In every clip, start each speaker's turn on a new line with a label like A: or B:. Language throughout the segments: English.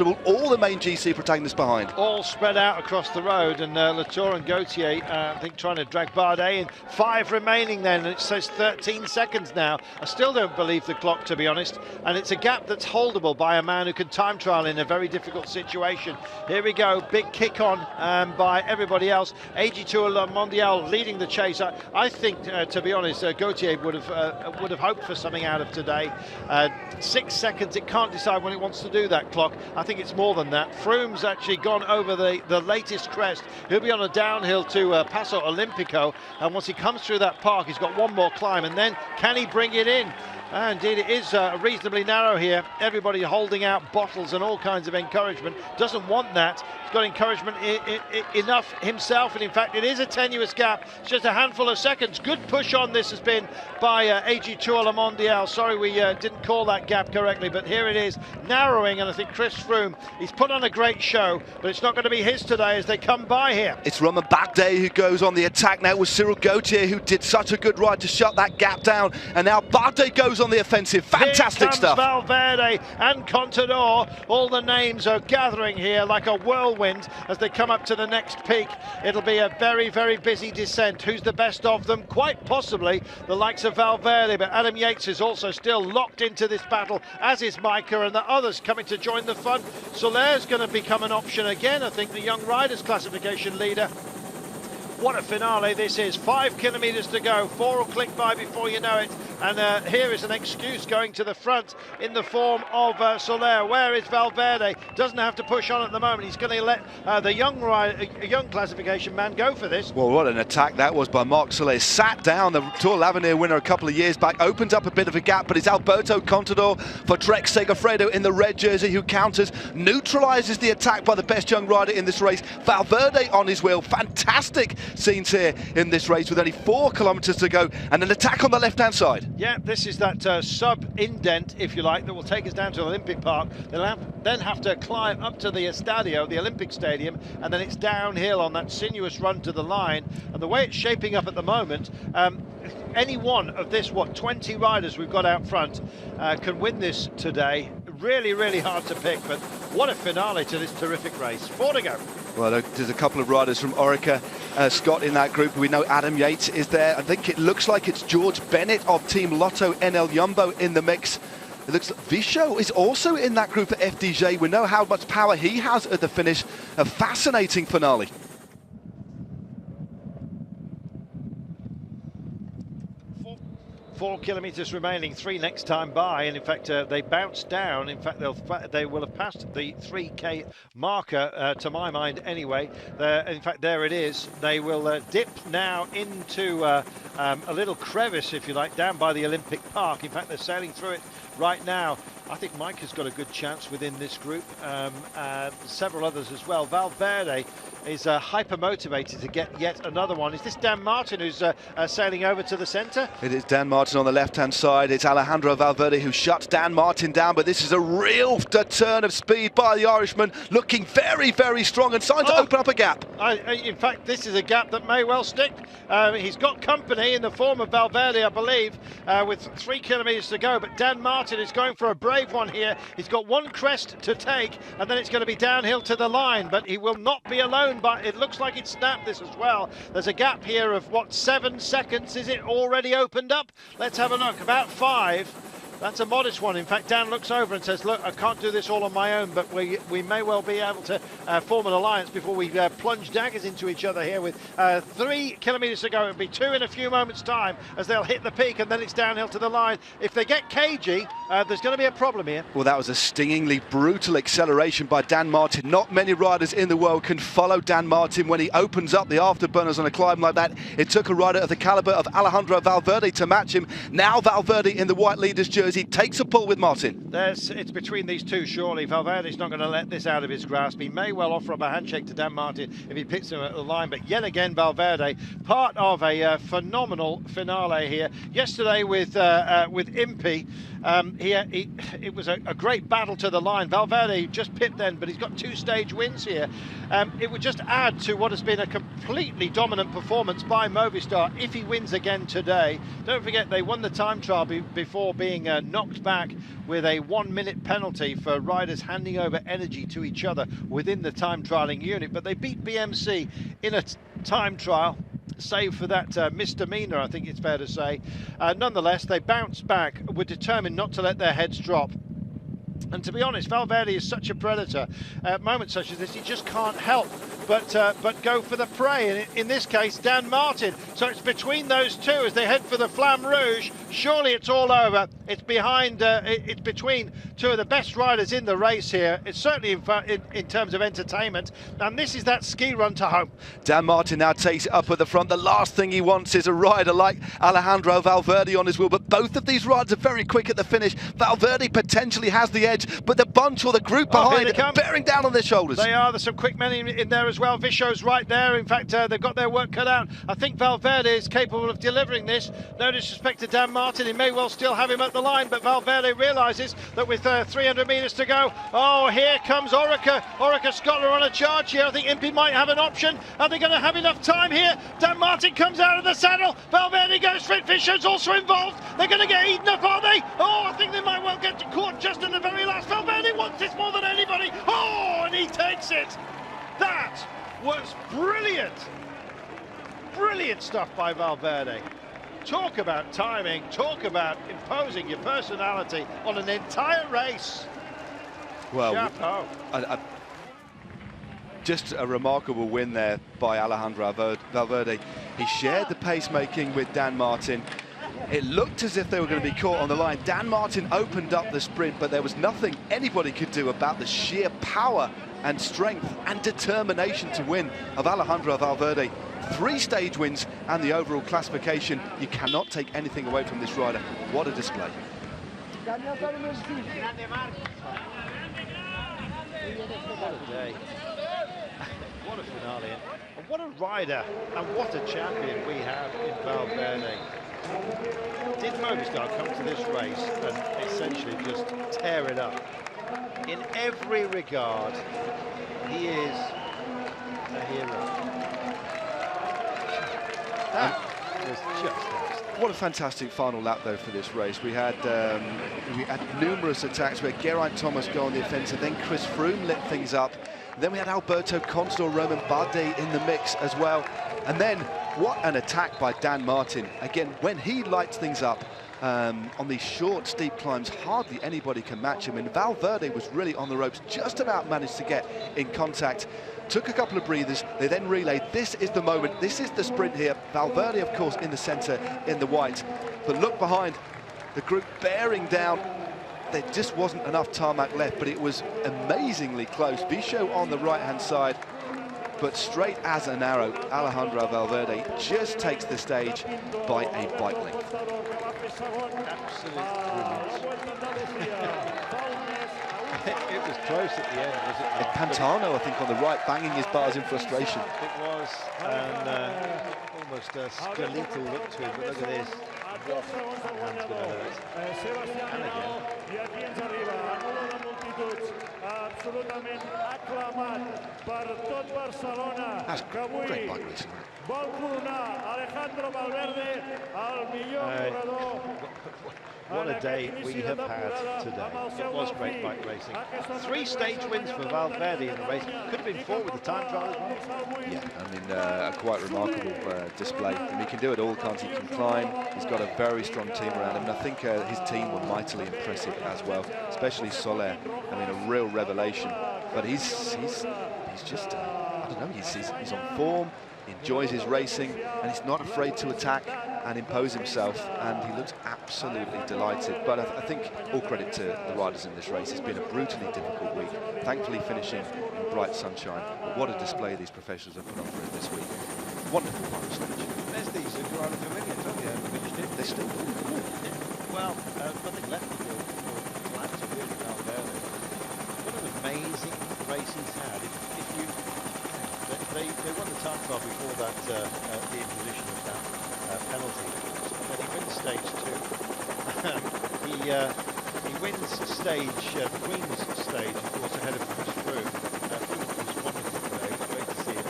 A: comfortable. All the main GC protagonists behind.
B: All spread out across the road, and Latour and Gautier, I think, trying to drag Bardet in. 5 remaining then, and it says 13 seconds now. I still don't believe the clock, to be honest, and it's a gap that's holdable by a man who can time trial in a very difficult situation. Here we go, big kick on by everybody else. AG2 Le Mondial leading the chase. I think, to be honest, Gautier would have hoped for something out of today. 6 seconds, it can't decide when it wants to do that clock. I think it's more than that. Froome's actually gone over the latest crest. He'll be on a downhill to Passo Olimpico, and once he comes through that park, he's got one more climb, and then can he bring it in? Indeed, it is reasonably narrow here. Everybody holding out bottles and all kinds of encouragement. Doesn't want that. He's got encouragement enough himself, and in fact, it is a tenuous gap. It's just a handful of seconds. Good push on this has been by AG2 Le Mondial. Sorry, we didn't call that gap correctly, but here it is, narrowing, and I think Chris Froome, he's put on a great show, but it's not going to be his today as they come by here.
A: It's Romain Bardet who goes on the attack now with Cyril Gautier, who did such a good ride to shut that gap down, and now Bardet goes on the offensive. Fantastic stuff.
B: Valverde and Contador. All the names are gathering here like a whirlwind as they come up to the next peak. It'll be a very, very busy descent. Who's the best of them? Quite possibly the likes of Valverde, but Adam Yates is also still locked into this battle, as is Micah, and the others coming to join the fun. Soler's going to become an option again, I think, the young riders classification leader. What a finale this is. 5 kilometres to go. 4 will click by before you know it. And here is an excuse going to the front in the form of Soler. Where is Valverde? Doesn't have to push on at the moment. He's going to let the young classification man go for this.
A: Well, what an attack that was by Marc Soler. Sat down, the Tour l'Avenir winner a couple of years back, opened up a bit of a gap, but it's Alberto Contador for Trek Segafredo in the red jersey who counters, neutralises the attack by the best young rider in this race. Valverde on his wheel. Fantastic scenes here in this race with only 4 kilometres to go, and an attack on the left-hand side.
B: Yeah, this is that sub-indent, if you like, that will take us down to Olympic Park. They'll then have to climb up to the Estadio, the Olympic Stadium, and then it's downhill on that sinuous run to the line. And the way it's shaping up at the moment, any one of this, 20 riders we've got out front can win this today. Really, really hard to pick, but what a finale to this terrific race. 4 to go.
A: Well, there's a couple of riders from Orica, Scott, in that group. We know Adam Yates is there. I think it looks like it's George Bennett of Team Lotto NL Jumbo in the mix. It looks like Vichot is also in that group at FDJ. We know how much power he has at the finish. A fascinating finale.
B: 4 kilometres remaining, 3 next time by, and in fact they bounce down. In fact, they will have passed the 3K marker, to my mind anyway. In fact, there it is. They will dip now into a little crevice, if you like, down by the Olympic Park. In fact, they're sailing through it right now. I think Mike has got a good chance within this group. Several others as well. Valverde is hyper motivated to get yet another one. Is this Dan Martin who's sailing over to the centre?
A: It is Dan Martin on the left-hand side. It's Alejandro Valverde who shuts Dan Martin down, but this is a real turn of speed by the Irishman, looking very, very strong and starting to open up a gap.
B: In fact, this is a gap that may well stick. He's got company in the form of Valverde, I believe, with 3 kilometres to go, but Dan Martin is going for a brave one here. He's got 1 crest to take, and then it's going to be downhill to the line, but he will not be alone. But it looks like it snapped this as well. There's a gap here of 7 seconds. Is it already opened up? Let's have a look. About 5. That's a modest one. In fact, Dan looks over and says, look, I can't do this all on my own, but we may well be able to form an alliance before we plunge daggers into each other here with 3 kilometres to go. It'll be 2 in a few moments' time as they'll hit the peak, and then it's downhill to the line. If they get cagey, there's going to be a problem here.
A: Well, that was a stingingly brutal acceleration by Dan Martin. Not many riders in the world can follow Dan Martin when he opens up the afterburners on a climb like that. It took a rider of the calibre of Alejandro Valverde to match him. Now Valverde in the white leader's jersey takes a pull with Martin.
B: It's between these two, surely. Valverde's not going to let this out of his grasp. He may well offer up a handshake to Dan Martin if he picks him at the line, but yet again Valverde, part of a phenomenal finale here. Yesterday with Impey, it was a great battle to the line. Valverde just pipped then, but he's got 2 stage wins here. It would just add to what has been a completely dominant performance by Movistar if he wins again today. Don't forget, they won the time trial before being knocked back with a 1-minute penalty for riders handing over energy to each other within the time trialling unit. But they beat BMC in a time trial, save for that misdemeanor, I think it's fair to say. Nonetheless, they bounced back, were determined not to let their heads drop. And to be honest, Valverde is such a predator. At moments such as this, he just can't help but go for the prey. And in this case, Dan Martin. So it's between those two as they head for the Flamme Rouge. Surely it's all over. It's behind. It's between two of the best riders in the race here. It's certainly in terms of entertainment. And this is that ski run to home.
A: Dan Martin now takes it up at the front. The last thing he wants is a rider like Alejandro Valverde on his wheel. But both of these riders are very quick at the finish. Valverde potentially has the edge, but the bunch or the group behind it bearing down on their shoulders.
B: They are. There's some quick men in there as well. Visho's right there. In fact, they've got their work cut out. I think Valverde is capable of delivering this. No disrespect to Dan Martin. He may well still have him at the line, but Valverde realises that with 300 metres to go, oh, here comes Orica. Orica Scott are on a charge here. I think Impey might have an option. Are they going to have enough time here? Dan Martin comes out of the saddle. Valverde goes for it. Visho's also involved. They're going to get eaten up, are they? Oh, I think they might well get caught just in the very last. Valverde wants this more than anybody. Oh, and he takes it. That was brilliant. Brilliant stuff by Valverde. Talk about timing, talk about imposing your personality on an entire race.
A: Well,
B: chapeau.
A: Just a remarkable win there by Alejandro Valverde. He shared the pacemaking with Dan Martin. It looked as if they were going to be caught on the line. Dan Martin opened up the sprint, but there was nothing anybody could do about the sheer power and strength and determination to win of Alejandro Valverde. 3 stage wins and the overall classification. You cannot take anything away from this rider. What a display.
B: What a day. What a finale. And what a rider and what a champion we have in Valverde. Did Movistar come to this race and essentially just tear it up? In every regard, he is a hero. That was just
A: what a fantastic final lap though for this race. We had numerous attacks. We had Geraint Thomas go on the offensive, then Chris Froome lit things up. Then we had Alberto Contador, Romain Bardet in the mix as well. And then what an attack by Dan Martin. Again, when he lights things up on these short, steep climbs, hardly anybody can match him. And Valverde was really on the ropes, just about managed to get in contact. Took a couple of breathers, they then relayed. This is the moment, this is the sprint here. Valverde, of course, in the centre, in the white. But look behind, the group bearing down. There just wasn't enough tarmac left, but it was amazingly close. Visho on the right-hand side, but straight as an arrow, Alejandro Valverde just takes the stage by a bike length.
B: absolute brilliant. It was close at the end, was it not?
A: Pantano, I think, on the right, banging his bars in frustration.
B: It was, and almost a skeletal look to it, but look at this. What hand's going to hurt? And again.
A: That's great bike racing.
B: What a day we have had today. It was great bike racing. 3 stage wins for Valverde in the race. Could have been 4 with the time trial as well.
A: Yeah, I mean, a quite remarkable display. I mean, he can do it all, can't he? He can climb. He's got a very strong team around him. And I think his team were mightily impressive as well, especially Soler. I mean, a real revelation. But he's just, I don't know, he's on form. He enjoys his racing, and he's not afraid to attack and impose himself, and he looks absolutely delighted. But I think all credit to the riders in this race. It's been a brutally difficult week, thankfully finishing in bright sunshine. But what a display these professionals have put on for us this week. Wonderful final stage.
B: There's these who are familiar, don't they? Finished it.
A: They're still really good.
B: Well, nothing left to do for to really Valverde. What an amazing race he's had. If you they won the time trial before that the imposition of that penalty. But he wins stage 2. He wins stage, the Queen's stage, of course, ahead of Chris Froome. Froome was wonderful today. It was great to see him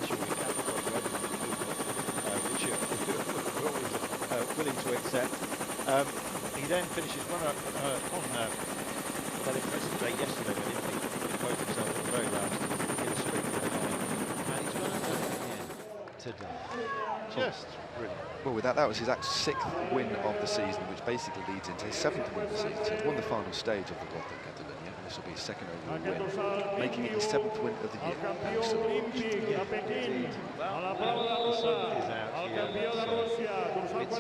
B: issuing capital which we're always willing to accept. He He then finishes runner-up on that impressive day yesterday when he quoted himself at the very last in a sprint for the line. And he's runner-up again today. Just brilliant.
A: Well, with that was his 6th win of the season, which basically leads into his 7th win of the season. So he's won the final stage of the Volta Catalunya, and this will be his 2nd overall win, making it his 7th win of the year.
B: Yeah, indeed. Well, the sun is out here. It's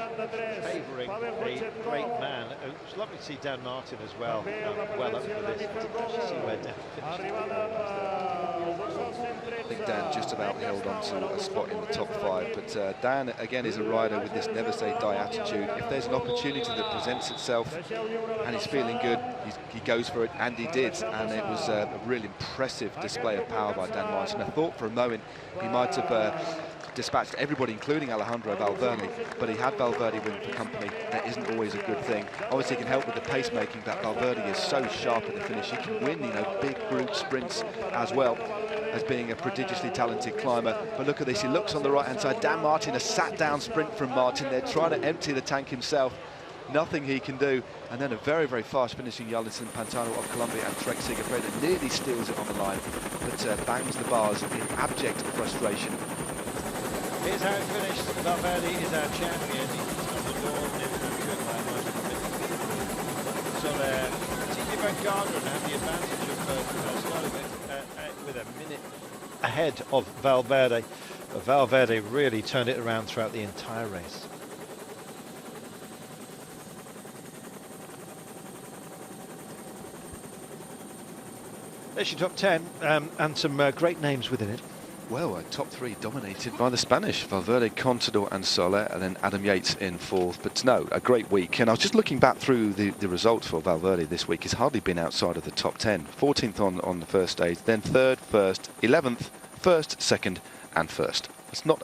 B: favouring a great man. It was lovely to see Dan Martin as well, well up for this. To see where Dan finished.
A: I think Dan just about held on to a spot in the top 5, but Dan again is a rider with this never say die attitude. If there's an opportunity that presents itself and he's feeling good, he goes for it, and he did, and it was a really impressive display of power by Dan Martin. I thought for a moment he might have dispatched everybody, including Alejandro Valverde, but he had Valverde win for company. That isn't always a good thing. Obviously he can help with the pace making, but Valverde is so sharp at the finish. He can win, you know, big group sprints as well as being a prodigiously talented climber. But look at this, he looks on the right hand side. Dan Martin, a sat down sprint from Martin there, trying to empty the tank himself. Nothing he can do, and then a very, very fast finishing Yalison Pantano of Colombia and Trek Segafredo nearly steals it on the line, but bangs the bars in abject frustration.
B: Here's how it finished. Valverde is our champion. He's on the door in Soler, Titi Van Garderen had the advantage of starting with a minute ahead of Valverde. But Valverde really turned it around throughout the entire race. There's your top 10 and some great names within it.
A: Well, a top 3 dominated by the Spanish, Valverde, Contador and Soler, and then Adam Yates in 4th. But no, a great week. And I was just looking back through the results for Valverde this week. He's hardly been outside of the top 10. 14th on the first stage, then 3rd, 1st, 11th, 1st, 2nd and 1st. It's not